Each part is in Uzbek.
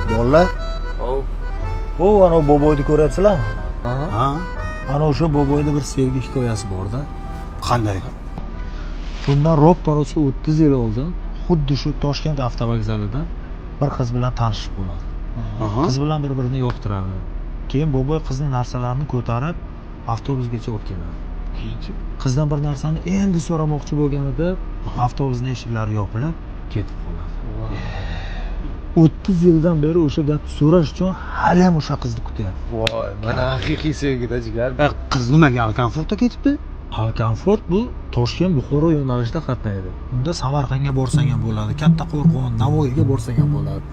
Bolalar. O, ana boboyni ko'ryapsizlarmi? Ha? Ana o'sha boboyda bir sevgi hikoyasi bor-da. Qanday? Bundan ro'pparasi 30 yil oldin xuddi shu Toshkent avtovokzalida bir qiz bilan tanishib qoladi. Qiz bilan bir-birini yoqtiradi. Keyin boboy qizning narsalarini ko'tarib avtobusgacha olib keladi. Qizdan bir narsani endi so'ramoqchi bo'lganida avtobusning eshiklari yopilib ketib qoladi. 30 yildan beri o'sha gapni so'rash uchun hali ham o'sha qizni kutyapti. Voy, mana haqiqiy sevgida jigar. Qiz nimaga Alkanfortga ketibdi? Alkanfort bu Toshkent Buxoro yo'nalishida qatnaydi. Unda Samarqandga borsang ham bo'ladi, Kattaqo'rg'on, Navoiyga borsang ham bo'ladi.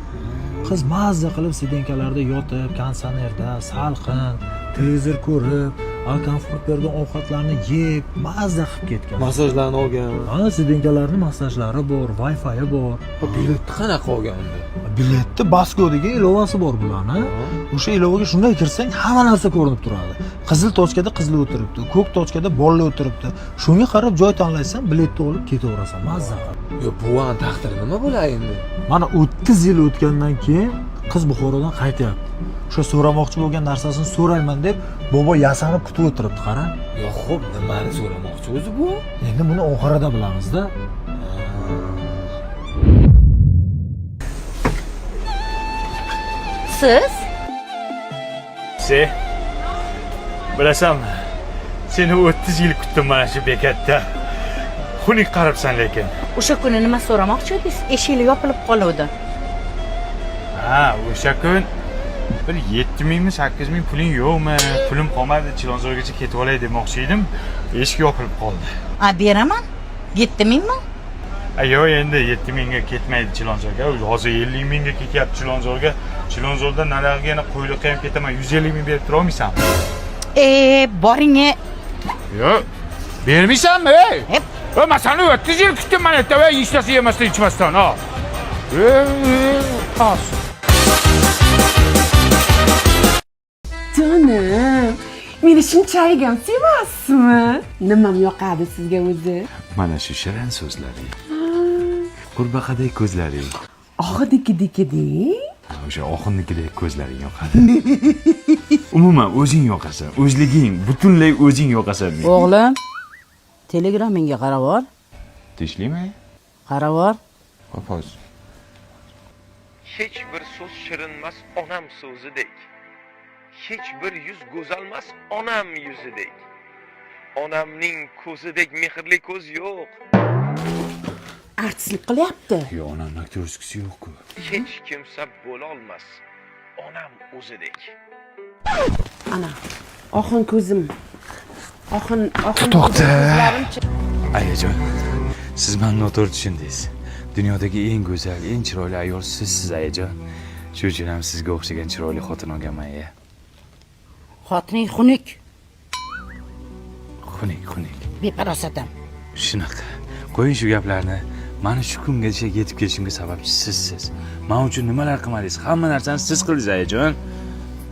Qiz mazza qilib sidenkalarda yotib, konditsionerda salqin, televizor ko'rib, Alkanfort bergan ovqatlarni yeb, mazza qilib ketgan. Masajlarni olgan. Ana sidenkalarning masajlari bor, Wi-Fi bor. Biletni qanaqa olgan unda? Biletni Basko degan ilovasi bor bularni. O'sha ilovaga shunday kirsang, hamma narsa ko'rinib turadi. Qizil tochkada qizlar o'tiribdi, ko'k tochkada bolalar o'tiribdi. Shunga qarab joy tanlaysan, biletni olib ketaversan, mazza qilib. Yo, buvan taqdiri nima bo'ladi endi? Mana 30 yil o'tgandan keyin qiz Buxorodan qaytyapti. O'sha so'ramoqchi bo'lgan narsasini so'rayman deb bobo yasanib kutib o'tiribdi, qara. Yo, xo'p, nimani so'ramoqchi o'zi bu? Endi buni oxirida bilamiz-da. Siz? Bilasanmi? Seni 30 yil kutdim mana shu bekatda. Xunuk qarabsan lekin. O'sha kuni nima so'ramoqchi edingiz? Eshiklar yopilib qoluvdi. Ha, o'sha kun bir 7000 mi 8000 puling yo'qmi? Pulim qolmadi, Chilonzorgacha ketib olay demoqchi edim. Eshik yopilib qoldi. Beraman. 7000 mi? Yo'q, endi 7000 ga ketmaydi Chilonzorga. Hozir 50 mingga ketyapti Chilonzorga. Chilonzordan narig'iga yana Qo'yliqqa ham ketaman. 150 ming berib tura olmaysanmi? Boring. Yo'q. Bermaysanmi? Hep. Men seni 30 yil kutdim mana yerda va ishlasa yemasdan ichmasdan, ha. Qas. Canım, meni shunchalik ham sevasizmi? Nimam yoqadi sizga o'zi? Mana shu shirin so'zlaring. Qurbaqadek ko'zlaring. Og'idiki-dikidek. O'sha oxunnikidek ko'zlaring yoqadi. Umuman o'zing yoqasan. O'zliging, butunlay o'zing yoqasan. O'g'lim, Telegramingga qarab ol. Tishlaymi? Qarab ol. Xo'p, hozir. Hech bir so'z shirinmas onam so'zidek. Hech bir yuz go'zalmas onam yuzidek. Onamning ko'zidek mehrli ko'z yo'q. Artistlik qilyapti. Yo'q, onam aktyorskisi yo'q-ku. Hech kimsa bo'la olmas onam o'zidek. Ana, oxun ko'zim. Oxun. To'xta. Ayajon, siz meni noto'g'ri tushundingiz. Dunyodagi eng go'zal, eng chiroyli ayol sizsiz, ayajon. Shu uchun ham sizga o'xshagan chiroyli xotin olganman, aya. Xotining xunuk, Xunik. befarosatam. Shunaqa. Qo'ying shu gaplarni. Mana shu kungacha yetib kelishimga sababchi sizsiz. Men uchun nimalar qilmadingiz? Hamma narsani siz qildingiz, ayajon.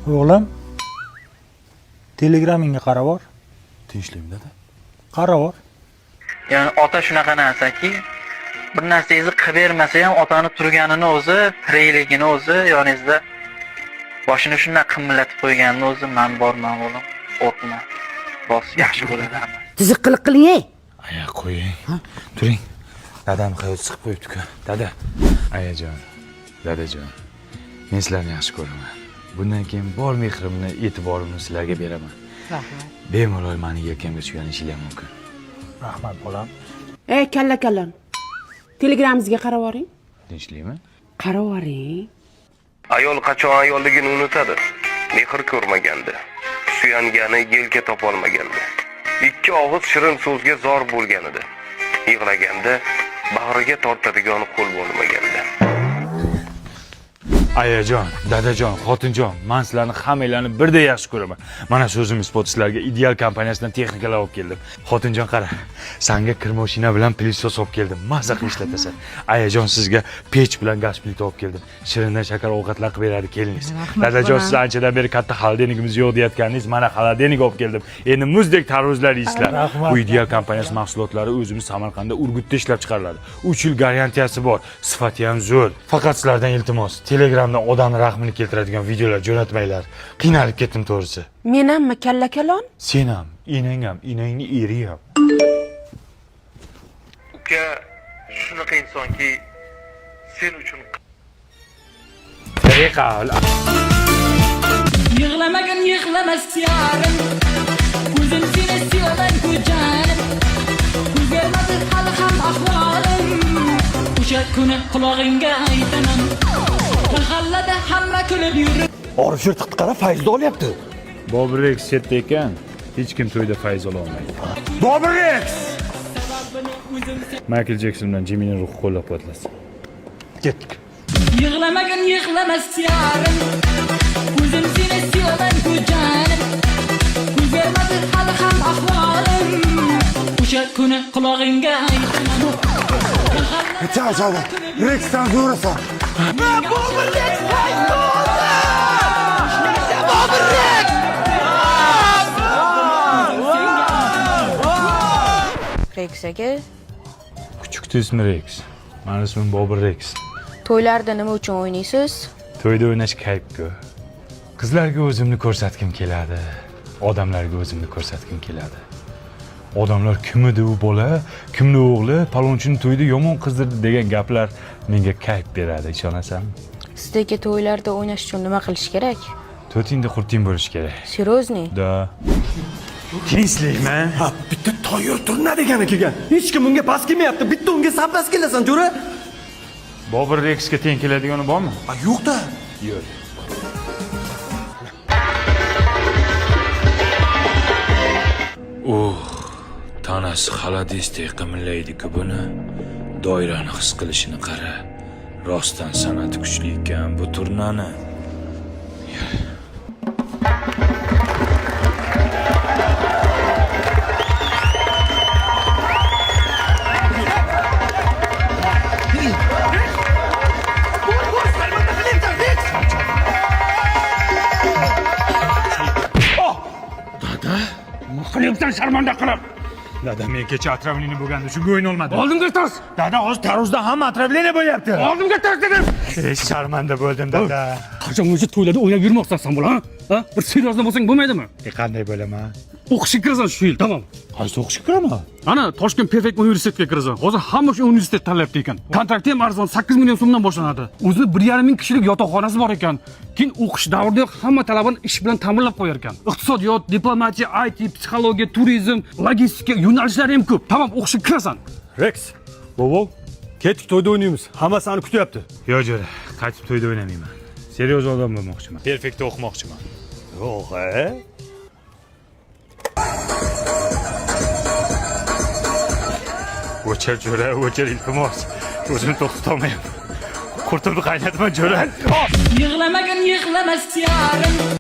O'g'lim, Telegramingga qarab ol. Tinchlikmi, dada? Qarab ol. Ya'ni ota shunaqa narsaki, bir narsangizni qilib bermasa ham otani turganini o'zi, tirikligini o'zi yoningizda boshini shunday qimillatib qo'yganini o'zi men borman o'g'lim, o'tma. Bos, yaxshi bo'ladi hamma. Tiziq qiliq qiling-ey. Aya, qo'ying. Turing. Dadam hayot siqib qo'yibdi-ku. Dada. Ayajon, dadajon. Men sizlarni yaxshi ko'raman. Bundan keyin bor mehrimni, e'tiborimni sizlarga beraman. Rahmat. Bemalol meni yelkamga suyanishingiz mumkin. Rahmat bolam. Ey, kalla. Telegramingizga qarab oling. Tinchlikmi? Qarab oling. Ayol qachon ayolligini unutadi? Mehr ko'rmaganda, suyangani yelka topolmaganda, ikki og'iz shirin so'zga zor bo'lganida, yig'laganda bag'riga tortadigan qo'l bo'lmaganda. Ayajon, dadajon, xotinjon, men sizlarni hammanglarni birdek yaxshi ko'raman. Mana shu o'zim isbot sizlarga Ideal kompaniyasidan texnikalar olib keldim. Xotinjon qara, senga kir mashina bilan pilisos olib keldim. Mazza qilib ishlatasan. Ayajon sizga pech bilan gaz plita olib keldim. Shirindan shakar ovqatlar qilib beradi keliningiz. Dadajon siz anchadan beri katta xolodilnikimiz yo'q deyotganingiz, mana xolodilnik olib keldim. Endi muzdek tarvuzlar yeysizlar. Bu Ideal kompaniyasi mahsulotlari o'zimiz Samarqandda Urgutda ishlab chiqariladi. 3 yil garantiyasi bor. Sifati ham zo'r. Faqat sizlardan iltimos, Telegram Instagramdan odamni rahmini keltiradigan videolar jo'natmanglar. Qiynalib ketdim to'g'risi. Men hammi kalla kalon? Sen ham, enang ham, enangni eri ham. Uka shunaqa insonki sen uchun Tariqa. Yig'lamagin yig'lamas yarim O'zim seni sevaman ku jonim O'zgarmadi hali ham ahvolim O'sha kuni qulog'ingga aytaman Mahallada hamma kulib yurib Orif yirtiqni qara, fayzni olyapti. Bobur Rex chetda ekan, hech kim to'yda fayz ola olmaydi. Bobur Rex! Michael Jackson bilan Jimmy'ning ruhi qo'llab-quvvatlasin. Ketdik. Yig'lamagin yig'lamas yarim O'zim seni sevaman ku jonim O'zgarmadi hali ham ahvolim O'sha kuni qulog'ingga aytaman Chaqchaqda. Rexdan zo'rasan. Rex aka, Kuchukda ismi Rex. Meni ismim Bobur Rex. to'ylarda nima uchun o'ynaysiz? To'yda o'ynash kayf-ku. Qizlarga o'zimni ko'rsatkim keladi. Odamlarga o'zimni ko'rsatkim keladi. Odamlar kim edi u bola, kimning o'g'li, palonchining to'yida yomon qizdirdi degan gaplar menga kayf beradi, ishonasanmi? Sizdagi to'ylarda o'ynash uchun nima qilish kerak? To'tingda qurting bo'lish kerak. Serozniy? Da. Tinchlikmi? Ha, bitta tayyor turna degani kelgan. Hech kim unga pas kelmayapti. Bitta unga sabdas kelasan, jo'ra. Bobur Rexga teng keladigani bormi? Ha, yo'q-da. Yo'q. Tanasi xaladesdek qimillaydi-ku buni. Doirani his qilishini qara. Rostdan san'ati kuchli ekan bu turnani. Qilyapsan sharmanda qilib. Dada, men kecha otravleniya bo'lganda shunga o'yin olmadim. Oldimga tors. Dada, hozir tarozda hamma otravleniya bo'lyapti. Oldimga tors dedim. Sharmanda bo'ldim, dada. Qachon o'sha to'ylarda o'ynab yurmoqsan sen bular, ha? Bir seriozdan bo'lsang bo'lmaydimi? Qanday bo'laman? O'qishga kirasan shu yil, tamom. Qaysi o'qishga kiraman? Ana Toshkent Perfect universitetga kirasan. Hozir hamma shu universitet tanlayapti ekan. Kontrakti ham arzon 8 million so'mdan boshlanadi. O'zi 1,5 ming kishilik yotoqxonasi bor ekan. Keyin o'qish davrida hamma talabani ish bilan ta'minlab qo'yar ekan. Iqtisodiyot, diplomatiya, IT, psixologiya, turizm, logistika yo'nalishlari ham ko'p. Tamom, o'qishga kirasan. Rex. Bobo, ketdik to'yda o'ynaymiz. Hamma seni kutyapti. Yo'q, jo'ra. Qaytib to'yda o'ynamayman. Seryoz odam bo'lmoqchiman. Perfektda o'qimoqchiman. Yo'q, O'chir jo'ra, o'chir iltimos. O'zimni to'xtata olmayapman. Qurtulib qaynatma jo'ra. Yig'lamagin yig'lamas yarim